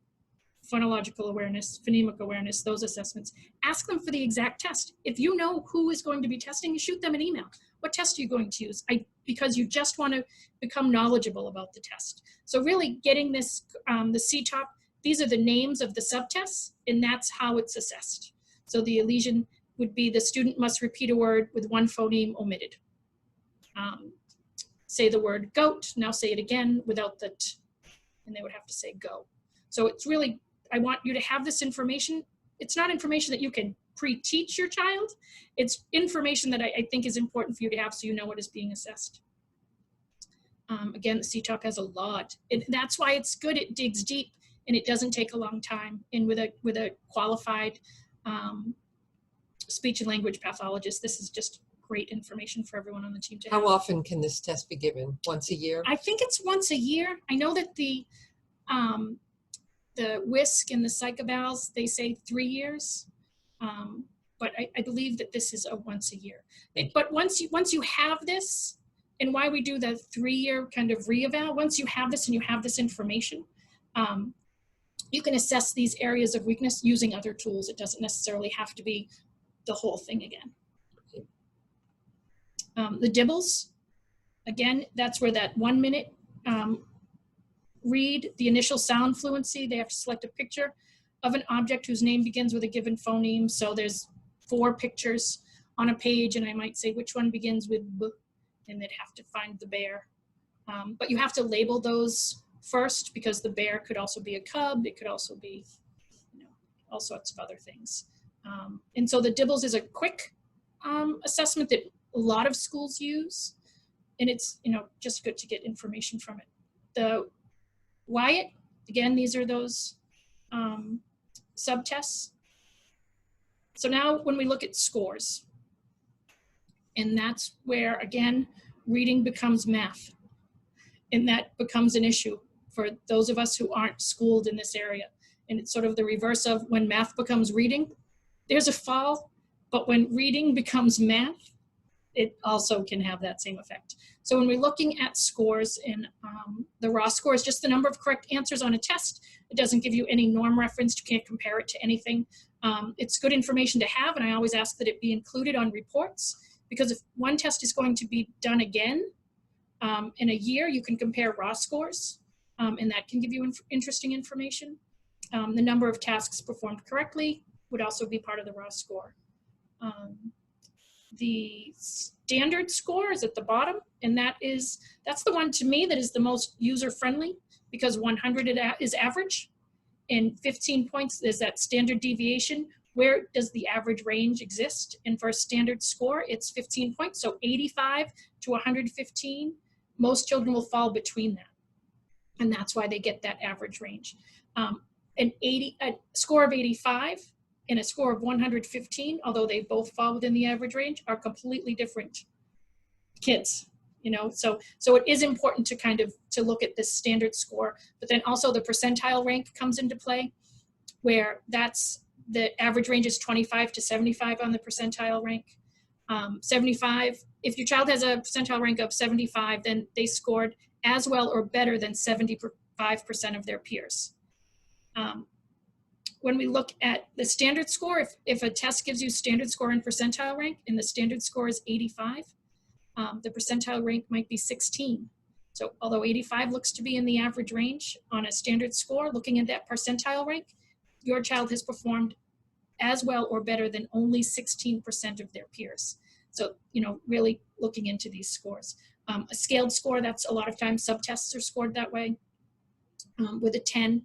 phonological awareness, phonemic awareness, those assessments. Ask them for the exact test. If you know who is going to be testing, shoot them an email. What test are you going to use? Because you just want to become knowledgeable about the test. So really getting this, the CTOP, these are the names of the subtests, and that's how it's assessed. So the elision would be the student must repeat a word with one phoneme omitted. Say the word goat, now say it again without the t, and they would have to say go. So it's really, I want you to have this information. It's not information that you can pre-teach your child. It's information that I think is important for you to have so you know what is being assessed. Again, the CTalk has a lot. That's why it's good. It digs deep and it doesn't take a long time. And with a qualified speech and language pathologist, this is just great information for everyone on the team to have. How often can this test be given? Once a year? I think it's once a year. I know that the WISC and the psych-evals, they say 3 years. But I believe that this is a once a year. But once you have this, and why we do the 3-year kind of re-eval, once you have this and you have this information, you can assess these areas of weakness using other tools. It doesn't necessarily have to be the whole thing again. The DIBELS, again, that's where that 1 minute read, the initial sound fluency, they have to select a picture of an object whose name begins with a given phoneme. So there's 4 pictures on a page, and I might say which one begins with B, and they'd have to find the bear. But you have to label those first, because the bear could also be a cub. It could also be, all sorts of other things. And so the DIBELS is a quick assessment that a lot of schools use, and it's just good to get information from it. The WIAT, again, these are those subtests. So now when we look at scores, and that's where, again, reading becomes math, and that becomes an issue for those of us who aren't schooled in this area. And it's sort of the reverse of when math becomes reading, there's a fall, but when reading becomes math, it also can have that same effect. So when we're looking at scores, and the raw score is just the number of correct answers on a test. It doesn't give you any norm reference. You can't compare it to anything. It's good information to have, and I always ask that it be included on reports, because if one test is going to be done again in a year, you can compare raw scores, and that can give you interesting information. The number of tasks performed correctly would also be part of the raw score. The standard score is at the bottom, and that's the one to me that is the most user-friendly, because 100 is average, and 15 points is that standard deviation. Where does the average range exist? And for a standard score, it's 15 points, so 85 to 115. Most children will fall between that, and that's why they get that average range. A score of 85 and a score of 115, although they both fall within the average range, are completely different kids. So it is important to to look at this standard score, but then also the percentile rank comes into play, where that's the average range is 25 to 75 on the percentile rank. 75, if your child has a percentile rank of 75, then they scored as well or better than 75% of their peers. When we look at the standard score, if a test gives you standard score and percentile rank, and the standard score is 85, the percentile rank might be 16. So although 85 looks to be in the average range on a standard score, looking at that percentile rank, your child has performed as well or better than only 16% of their peers. So, really looking into these scores. A scaled score, that's a lot of times subtests are scored that way, with a 10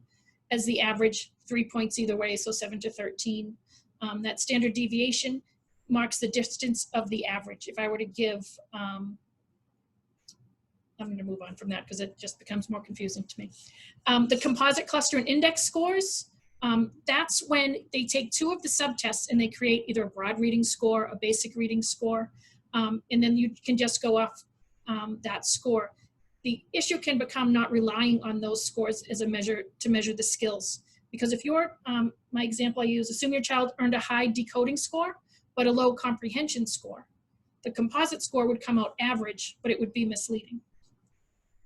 as the average, 3 points either way, so 7 to 13. That standard deviation marks the distance of the average. If I were to give, I'm going to move on from that because it just becomes more confusing to me. The composite cluster and index scores, that's when they take 2 of the subtests and they create either a broad reading score, a basic reading score, and then you can just go off that score. The issue can become not relying on those scores as a measure to measure the skills. Because if you're, my example I use, assume your child earned a high decoding score, but a low comprehension score. The composite score would come out average, but it would be misleading.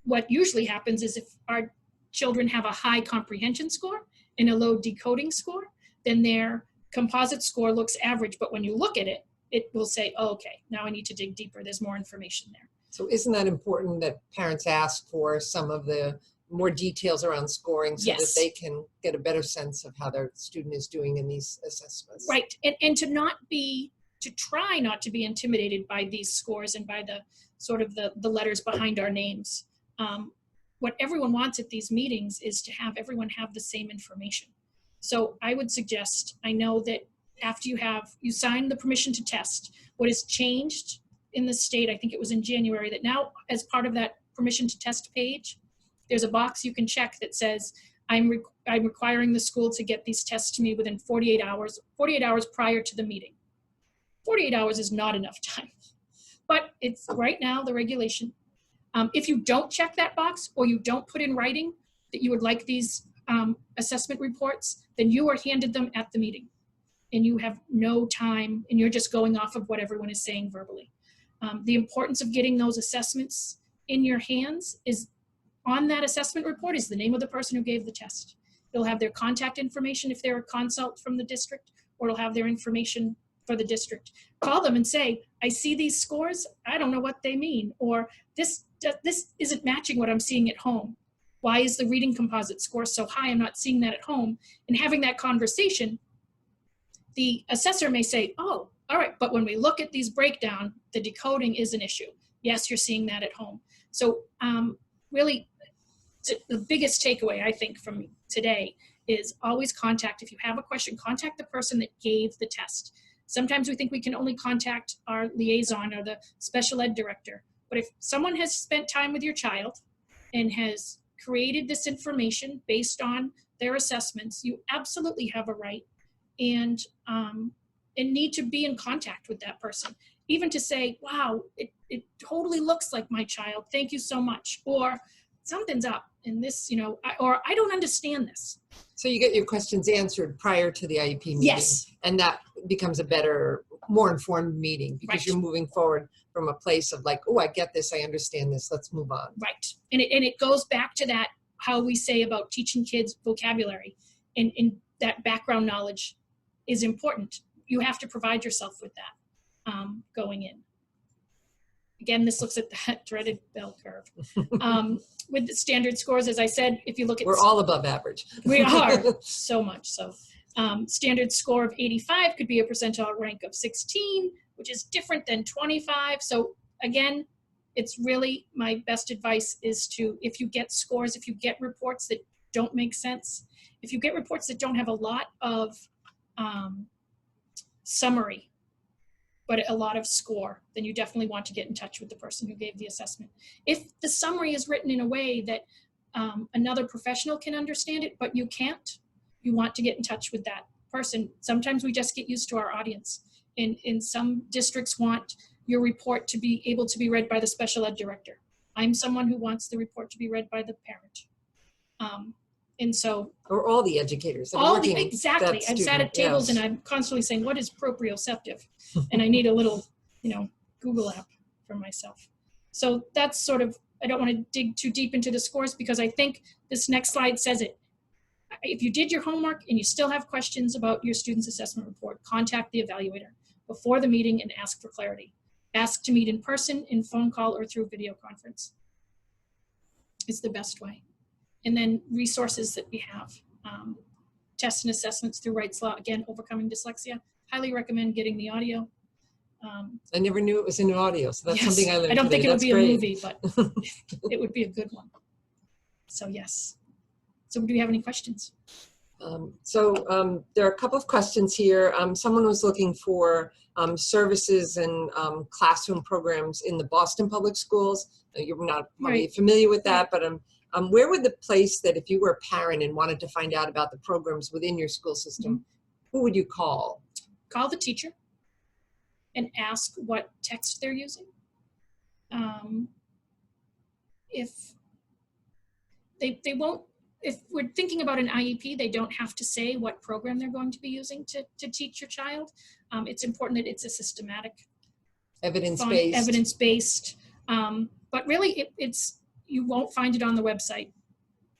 What usually happens is if our children have a high comprehension score and a low decoding score, then their composite score looks average, but when you look at it, it will say, oh, okay, now I need to dig deeper, there's more information there. So isn't that important that parents ask for some of the more details around scoring so Yes. that they can get a better sense of how their student is doing in these assessments? Right, and to try not to be intimidated by these scores and by the sort of the letters behind our names. What everyone wants at these meetings is to have everyone have the same information. So I would suggest, I know that after you sign the permission to test, what has changed in the state, I think it was in January, that now as part of that permission to test page, there's a box you can check that says, I'm requiring the school to get these tests to me within 48 hours prior to the meeting. 48 hours is not enough time, but it's right now the regulation. If you don't check that box or you don't put in writing that you would like these assessment reports, then you are handed them at the meeting and you have no time and you're just going off of what everyone is saying verbally. The importance of getting those assessments in your hands is on that assessment report is the name of the person who gave the test. It'll have their contact information if they're a consult from the district, or it'll have their information for the district. Call them and say, I see these scores, I don't know what they mean, or this isn't matching what I'm seeing at home. Why is the reading composite score so high? I'm not seeing that at home. And having that conversation, the assessor may say, oh, all right, but when we look at these breakdown, the decoding is an issue. Yes, you're seeing that at home. So really, the biggest takeaway, I think, from today is always contact. If you have a question, contact the person that gave the test. Sometimes we think we can only contact our liaison or the special ed director. But if someone has spent time with your child and has created this information based on their assessments, you absolutely have a right and need to be in contact with that person. Even to say, wow, it totally looks like my child. Thank you so much. Or something's up in this, or I don't understand this. So you get your questions answered prior to the IEP meeting. Yes. And that becomes a better, more informed meeting because Right. You're moving forward from a place of like, oh, I get this, I understand this, let's move on. Right. And it goes back to that, how we say about teaching kids vocabulary and that background knowledge is important. You have to provide yourself with that going in. Again, this looks at that dreaded bell curve. With the standard scores, as I said, if you look at— We're all above average. We are, so much so. Standard score of 85 could be a percentile rank of 16, which is different than 25. So again, it's really, my best advice is to, if you get scores, if you get reports that don't make sense, if you get reports that don't have a lot of summary, but a lot of score, then you definitely want to get in touch with the person who gave the assessment. If the summary is written in a way that another professional can understand it, but you can't, you want to get in touch with that person. Sometimes we just get used to our audience. And some districts want your report to be able to be read by the special ed director. I'm someone who wants the report to be read by the parent. And so— Or all the educators. Exactly. I've sat at tables and I'm constantly saying, what is proprioceptive? And I need a little, Google app for myself. So that's sort of, I don't want to dig too deep into the scores because I think this next slide says it. If you did your homework and you still have questions about your student's assessment report, contact the evaluator before the meeting and ask for clarity. Ask to meet in person, in phone call, or through video conference. It's the best way. And then resources that we have. Tests and assessments through Wright's Law. Again, Overcoming Dyslexia. Highly recommend getting the audio. I never knew it was in audio, so that's something I learned. I don't think it would be great. a movie, but it would be a good one. So yes. So do you have any questions? There are a couple of questions here. Someone was looking for services and classroom programs in the Boston Public Schools. You're not probably familiar with that, but where would the place that if you were a parent and wanted to find out about the programs within your school system, who would you call? Call the teacher and ask what text they're using. If they won't, if we're thinking about an IEP, they don't have to say what program they're going to be using to teach your child. It's important that it's a systematic, evidence-based. But really, you won't find it on the website.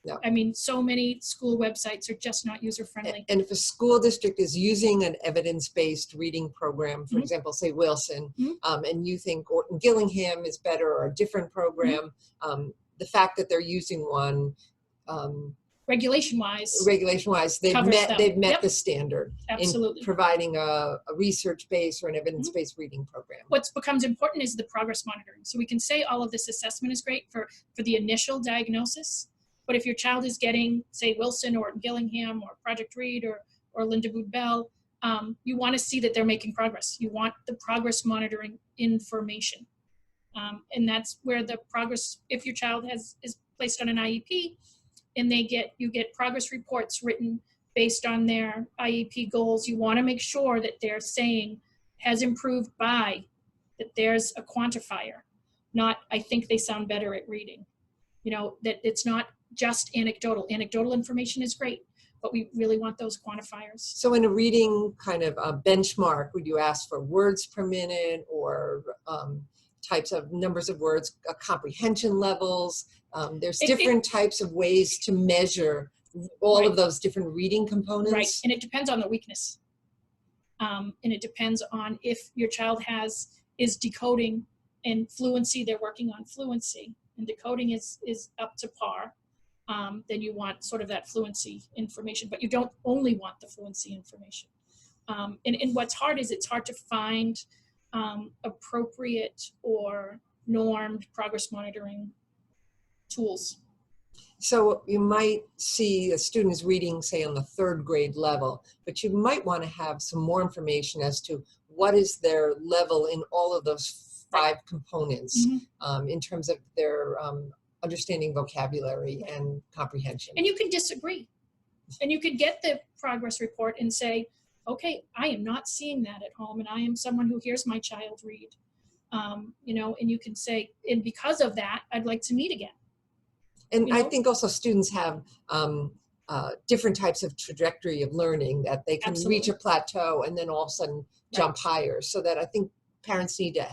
No. I mean, so many school websites are just not user-friendly. And if a school district is using an evidence-based reading program, for example, say Wilson, and you think Orton Gillingham is better or a different program, the fact that they're using one, regulation-wise, they've met the standard. Absolutely. In providing a research-based or an evidence-based reading program. What becomes important is the progress monitoring. So we can say all of this assessment is great for the initial diagnosis, but if your child is getting, say, Wilson or Gillingham or Project Read or Linda Boot Bell, you want to see that they're making progress. You want the progress monitoring information. And that's where the progress, if your child is placed on an IEP, and you get progress reports written based on their IEP goals, you want to make sure that they're saying has improved by, that there's a quantifier, not I think they sound better at reading. You know, that it's not just anecdotal. Anecdotal information is great, but we really want those quantifiers. So in a reading kind of a benchmark, would you ask for words per minute or types of numbers of words, comprehension levels? There's different types of ways to measure all of those different reading components. Right, and it depends on the weakness. And it depends on if your child is decoding and fluency, they're working on fluency, and decoding is up to par. Then you want sort of that fluency information, but you don't only want the fluency information. And what's hard is it's hard to find appropriate or normed progress monitoring tools. So you might see a student is reading, say, on the 3rd grade level, but you might want to have some more information as to what is their level in all of those 5 components in terms of their understanding vocabulary and comprehension. And you can disagree. And you could get the progress report and say, okay, I am not seeing that at home, and I am someone who hears my child read. You know, and you can say, and because of that, I'd like to meet again. And you know? I think also students have different types of trajectory of learning, that they can reach a plateau and then all of a sudden jump higher. So that I think parents need to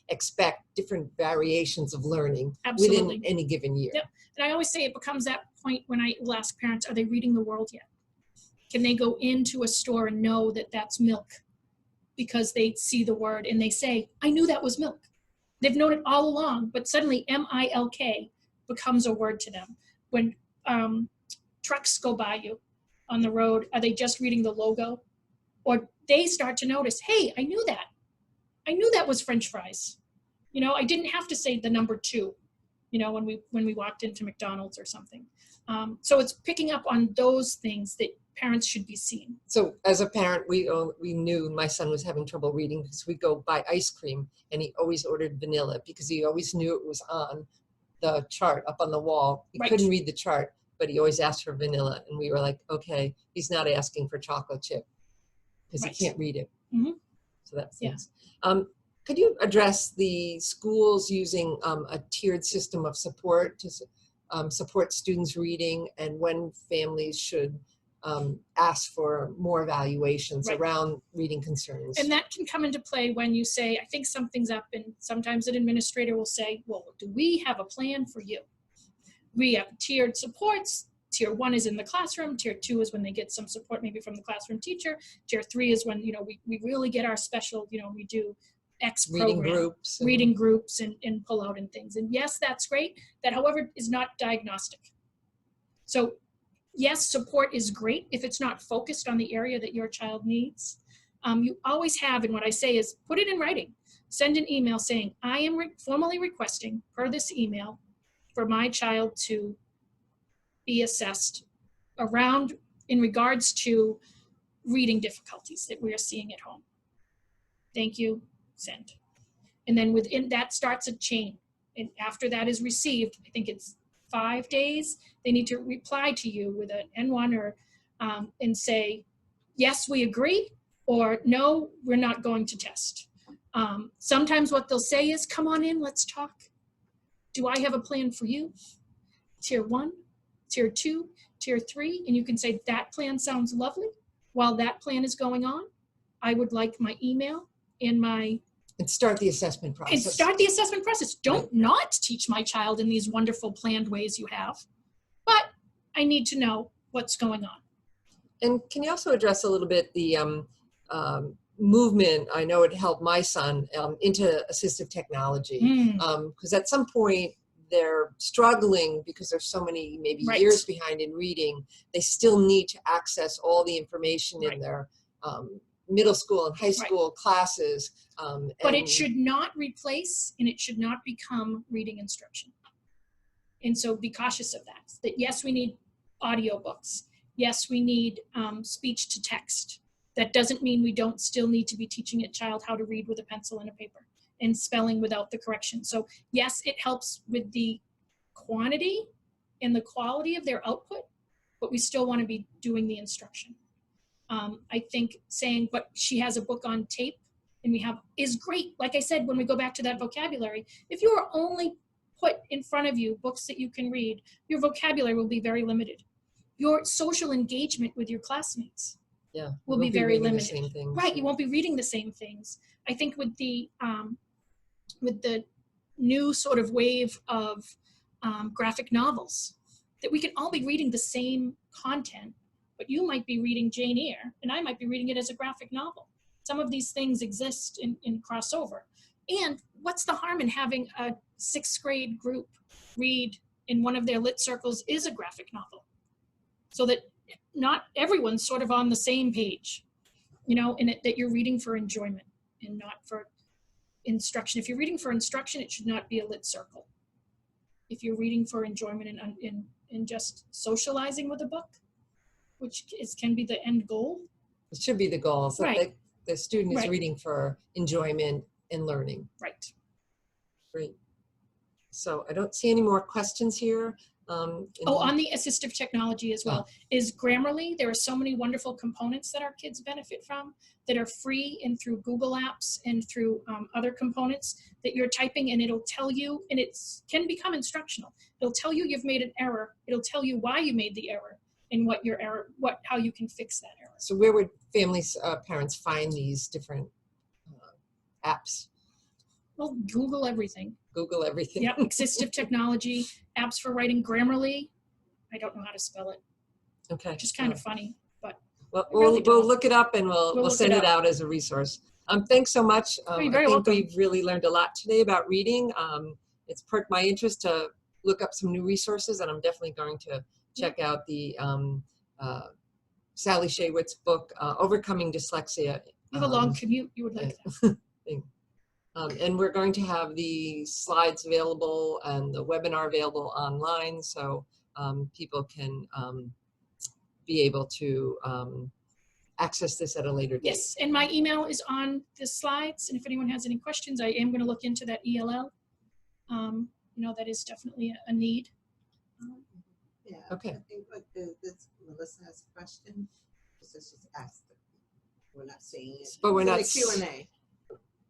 expect different variations of learning within any given year. Yep. And I always say it becomes that point when I will ask parents, are they reading the world yet? Can they go into a store and know that that's milk because they see the word and they say, I knew that was milk. They've known it all along, but suddenly M-I-L-K becomes a word to them. When trucks go by you on the road, are they just reading the logo? Or they start to notice, hey, I knew that. I knew that was French fries. You know, I didn't have to say the number 2, you know, when we walked into McDonald's or something. So it's picking up on those things that parents should be seeing. So as a parent, we knew my son was having trouble reading because we go buy ice cream and he always ordered vanilla because he always knew it was on the chart up on the wall. He couldn't read the chart, but he always asked for vanilla. And we were like, okay, he's not asking for chocolate chip because he can't read it. So that's things. Could you address the schools using a tiered system of support to support students reading, and when families should ask for more evaluations around reading concerns? And that can come into play when you say, I think something's up, and sometimes an administrator will say, well, do we have a plan for you? We have tiered supports. Tier 1 is in the classroom. Tier 2 is when they get some support maybe from the classroom teacher. Tier 3 is when, you know, we really get our special, you know, we do X program, reading groups and pull out and things. And yes, that's great. That, however, is not diagnostic. So yes, support is great if it's not focused on the area that your child needs. You always have, and what I say is put it in writing. Send an email saying, I am formally requesting per this email for my child to be assessed around in regards to reading difficulties that we are seeing at home. Thank you, send. And then within that starts a chain. And after that is received, I think it's 5 days, they need to reply to you with an N1 or and say, yes, we agree, or no, we're not going to test. Sometimes what they'll say is, come on in, let's talk. Do I have a plan for you? Tier 1, Tier 2, Tier 3, and you can say, that plan sounds lovely. While that plan is going on, I would like my email and my... And start the assessment process. And start the assessment process. Don't not teach my child in these wonderful planned ways you have, but I need to know what's going on. And can you also address a little bit the movement? I know it helped my son into assistive technology, because at some point they're struggling because there's so many maybe years behind in reading. They still need to access all the information in their middle school and high school classes. But it should not replace and it should not become reading instruction. And so be cautious of that. That yes, we need audiobooks. Yes, we need speech to text. That doesn't mean we don't still need to be teaching a child how to read with a pencil and a paper. and spelling without the correction. So yes, it helps with the quantity and the quality of their output, but we still want to be doing the instruction. I think saying, but she has a book on tape and we have, is great. Like I said, when we go back to that vocabulary, if you are only put in front of you books that you can read, your vocabulary will be very limited. Your social engagement with your classmates will be very limited. The same things. Right, you won't be reading the same things. I think with the new sort of wave of graphic novels, that we can all be reading the same content, but you might be reading Jane Eyre and I might be reading it as a graphic novel. Some of these things exist in crossover. And what's the harm in having a 6th grade group read in one of their lit circles is a graphic novel, so that not everyone's sort of on the same page, you know, and that you're reading for enjoyment and not for instruction. If you're reading for instruction, it should not be a lit circle. If you're reading for enjoyment and just socializing with a book, which can be the end goal. It should be the goal. So right. The student is right. reading for enjoyment and learning. Right. Great. So I don't see any more questions here. On the assistive technology as well, is Grammarly. There are so many wonderful components that our kids benefit from that are free and through Google Apps and through other components that you're typing, and it'll tell you, and it can become instructional. It'll tell you you've made an error. It'll tell you why you made the error and what your error, how you can fix that error. So where would families, parents find these different apps? Well, Google everything. Google everything. Yep, assistive technology, apps for writing. Grammarly, I don't know how to spell it. Okay. Which is kind of funny, but well, we'll look it up and we'll send it out as a resource. Thanks so much. You're I very think welcome. we've really learned a lot today about reading. It's perked my interest to look up some new resources, and I'm definitely going to check out the Sally Shaywitz book, Overcoming Dyslexia. You have a long commute, you would like that. And we're going to have the slides available and the webinar available online, so people can be able to access this at a later date. Yes, and my email is on the slides, and if anyone has any questions, I am going to look into that ELL. You know, that is definitely a need. Yeah. Okay. I think what Melissa has a question. Just ask them. We're not seeing it. But we're It's in not. the Q&A.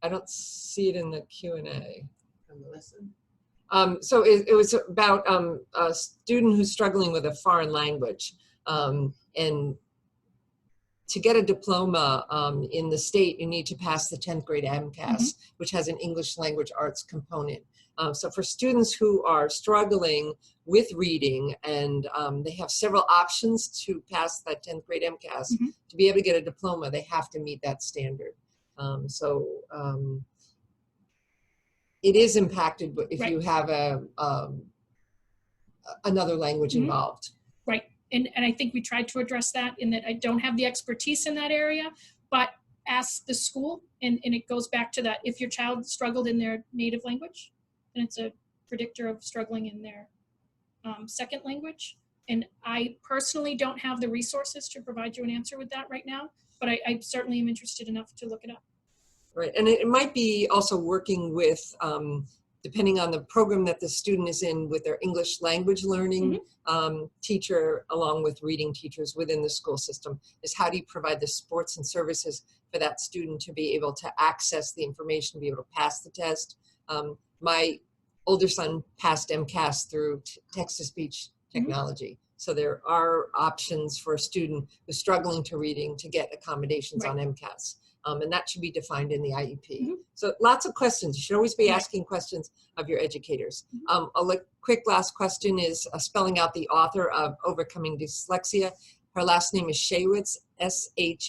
I don't see it in the Q&A. From Melissa. So it was about a student who's struggling with a foreign language, and to get a diploma in the state, you need to pass the 10th grade MCAS, which has an English language arts component. So for students who are struggling with reading and they have several options to pass that 10th grade MCAS, to be able to get a diploma, they have to meet that standard. It is impacted if you have another language involved. Right, and I think we tried to address that in that I don't have the expertise in that area, but ask the school, and it goes back to that. If your child struggled in their native language, then it's a predictor of struggling in their second language. And I personally don't have the resources to provide you an answer with that right now, but I certainly am interested enough to look it up. Right, and it might be also working with, depending on the program that the student is in, with their English language learning teacher, along with reading teachers within the school system, is how do you provide the supports and services for that student to be able to access the information, be able to pass the test. My older son passed MCAS through text-to-speech technology. So there are options for a student who's struggling to reading to get accommodations on MCAS. And that should be defined in the IEP. So lots of questions. You should always be asking questions of your educators. A quick last question is spelling out the author of Overcoming Dyslexia. Her last name is Shaywitz, S-H-A-Y-W-I-T-Z.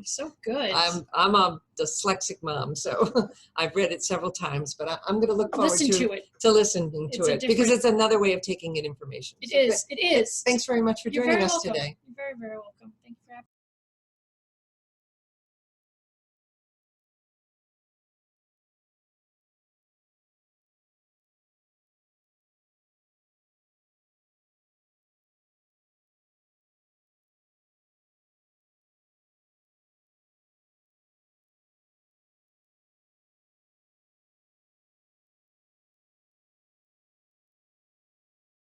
So good. I'm a dyslexic mom, so I've read it several times, but I'm going to look forward to listening to it because it's another way of taking in information. It is. Thanks very much for joining us today. You're very, very welcome.